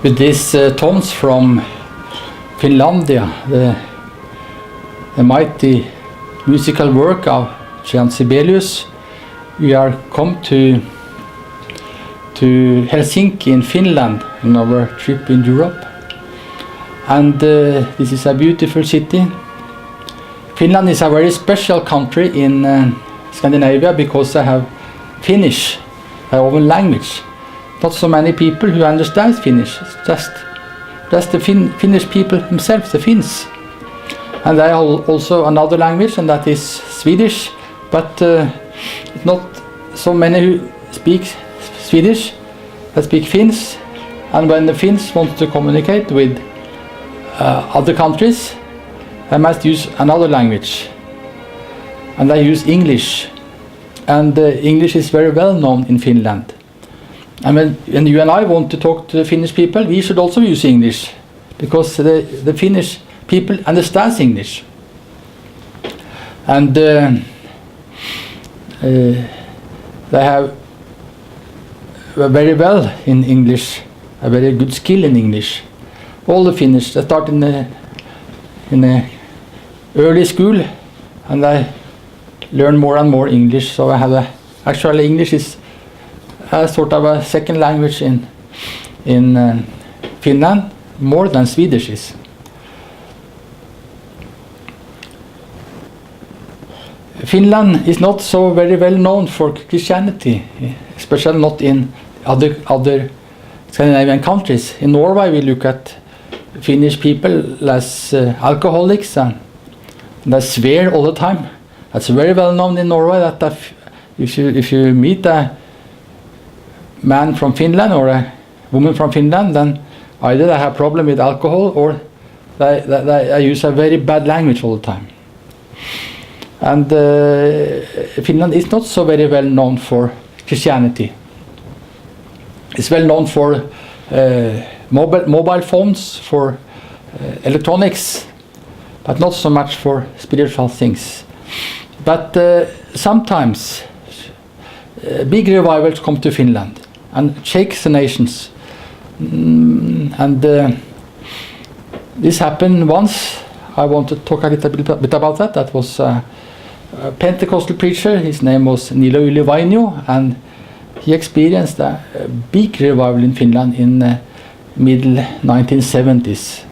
With these tones from Finlandia, the mighty musical work of Jan Sibelius, we are come to Helsinki in Finland on our trip in Europe. And this is a beautiful city. Finland is a very special country in Scandinavia because they have Finnish, their own language. Not so many people who understand Finnish. It's just the Finnish people themselves, the Finns. And they have also another language, and that is Swedish. But not so many who speak Swedish. They speak Finns. And when the Finns want to communicate with other countries, they must use another language. And they use English. And English is very well known in Finland. And when you and I want to talk to the Finnish people, we should also use English, because the Finnish people understand English. And they have very well in English, a very good skill in English. All the Finnish, they start in the early school, and I learn more and more English. So I have actually English is a sort of a second language in Finland, more than Swedish is. Finland is not so very well known for Christianity, especially not in other Scandinavian countries. In Norway we look at Finnish people as alcoholics, and they swear all the time. That's very well known in Norway that if you meet a man from Finland or a woman from Finland, then either they have problem with alcohol or they use a very bad language all the time. And Finland is not so very well known for Christianity. It's well known for mobile phones, for electronics, but not so much for spiritual things. But sometimes big revivals come to Finland and shakes the nations. And this happened once. I want to talk a little bit about that. That was a Pentecostal preacher. His name was Niilo Yli-Vainio, and he experienced a big revival in Finland in the middle 1970s.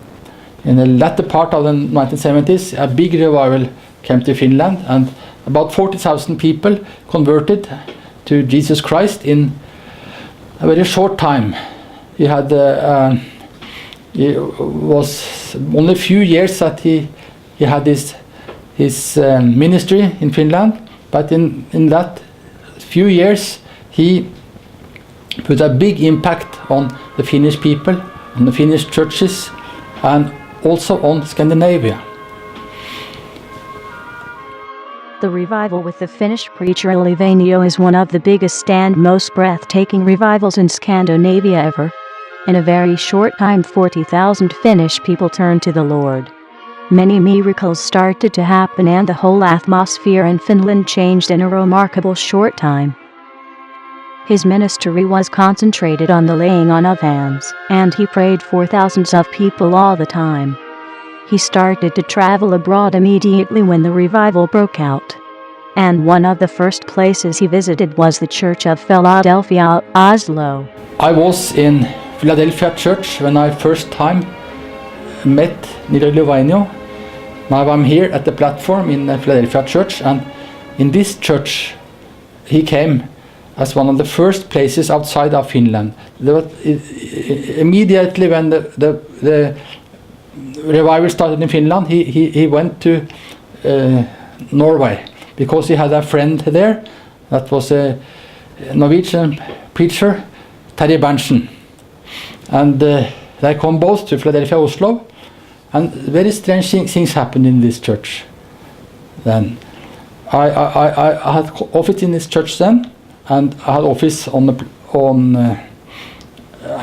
In the latter part of the 1970s, a big revival came to Finland, and about 40,000 people converted to Jesus Christ in a very short time. He had it was only a few years that he had his ministry in Finland, but in that few years he put a big impact on the Finnish people, on the Finnish churches, and also on Scandinavia. The revival with the Finnish preacher Yli-Vainio is one of the biggest and most breathtaking revivals in Scandinavia ever. In a very short time, 40,000 Finnish people turned to the Lord. Many miracles started to happen, and the whole atmosphere in Finland changed in a remarkable short time. His ministry was concentrated on the laying on of hands, and he prayed for thousands of people all the time. He started to travel abroad immediately when the revival broke out. And one of the first places he visited was the Church of Philadelphia, Oslo. I was in Philadelphia Church when I first time met Niilo Yli-Vainio. Now I'm here at the platform in the Philadelphia Church, and in this church he came as one of the first places outside of Finland. Immediately when the revival started in Finland, he went to Norway, because he had a friend there that was a Norwegian preacher, Terje Berntsen. And they come both to Philadelphia, Oslo, and very strange things happened in this church then. I had office in this church then, and I had office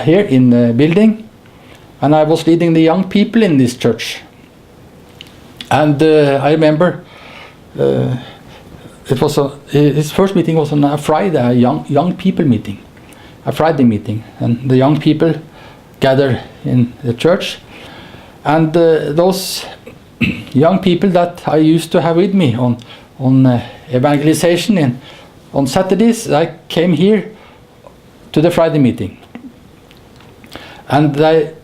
here in the building, and I was leading the young people in this church. And I remember his first meeting was on a Friday, a young people meeting, a Friday meeting, and the young people gather in the church. And those young people that I used to have with me on evangelization on Saturdays, I came here to the Friday meeting. And I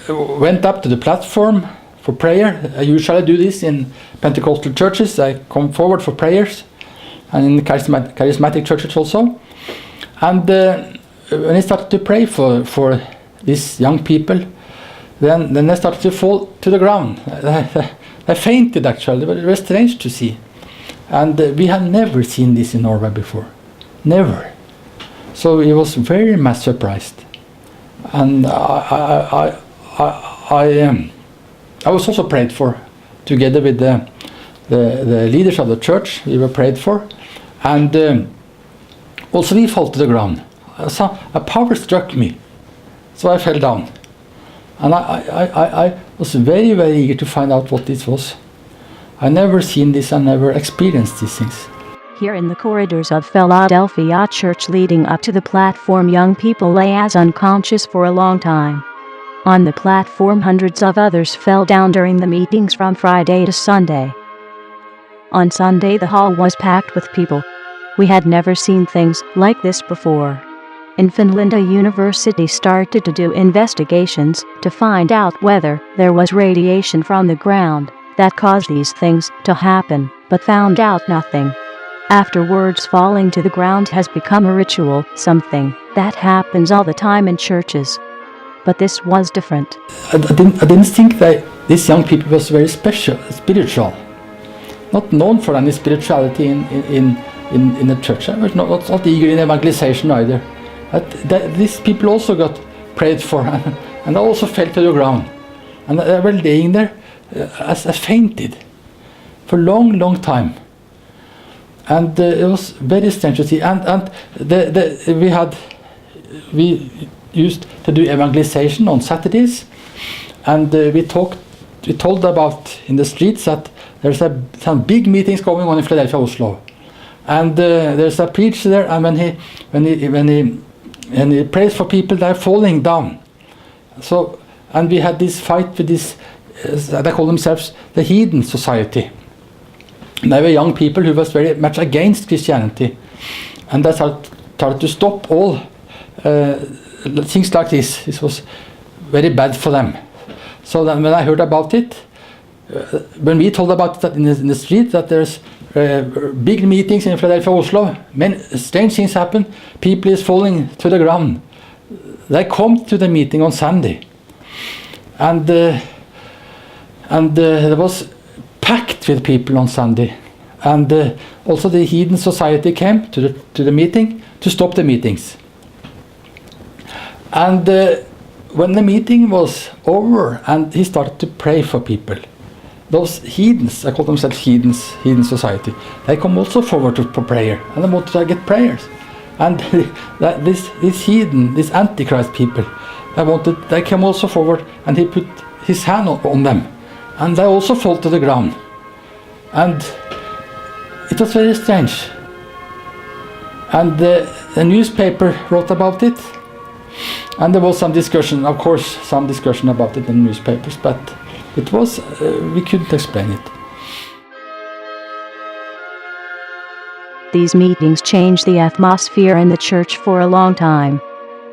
went up to the platform for prayer. I usually do this in Pentecostal churches. I come forward for prayers, and in charismatic churches also. And when I started to pray for these young people, then I started to fall to the ground. I fainted actually. It was strange to see. And we had never seen this in Norway before. Never. So he was very much surprised. And I was also prayed for, together with the leaders of the church. We were prayed for, and also we fell to the ground. So a power struck me, so I fell down, and I was very, very eager to find out what this was. I never seen this, I never experienced these things. Here in the corridors of Philadelphia Church leading up to the platform, young people lay as unconscious for a long time. On the platform, hundreds of others fell down during the meetings from Friday to Sunday. On Sunday, the hall was packed with people. We had never seen things like this before. In Finland, a university started to do investigations to find out whether there was radiation from the ground that caused these things to happen, but found out nothing. Afterwards, falling to the ground has become a ritual, something that happens all the time in churches. But this was different. I didn't think that these young people was very spiritual. Not known for any spirituality in the church. I was not eager in evangelization either. These people also got prayed for, and I also fell to the ground. And they were laying there as I fainted for a long time. And it was very strange to see. And we used to do evangelization on Saturdays, and we told about in the streets that there's some big meetings going on in Philadelphia, Oslo, and there's a preacher there, and when he prays for people that are falling down. So, and we had this fight with this, they call themselves the heathen society. And they were young people who was very much against Christianity, and they started to stop all things like this. This was very bad for them. So then when I heard about it, when we told about it in the street, that there's big meetings in Philadelphia, Oslo, many strange things happen, people is falling to the ground. They come to the meeting on Sunday, and there was packed with people on Sunday, and also the heathen society came to the meeting to stop the meetings. And when the meeting was over and he started to pray for people, those heathens, I call themselves heathen society, they come also forward for prayer, and they wanted to get prayers. And this heathen, this antichrist people, they came also forward, and he put his hand on them, and they also fall to the ground. And it was very strange. And the newspaper wrote about it, and there was some discussion, of course, some discussion about it in newspapers, but it was, we couldn't explain it. These meetings changed the atmosphere in the church for a long time.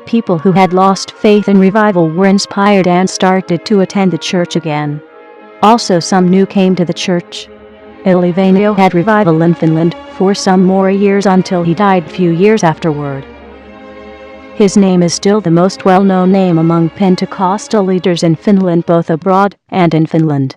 People who had lost faith in revival were inspired and started to attend the church again. Also, some new came to the church. Yli-Vainio had revival in Finland for some more years until he died a few years afterward. His name is still the most well-known name among Pentecostal leaders in Finland, both abroad and in Finland.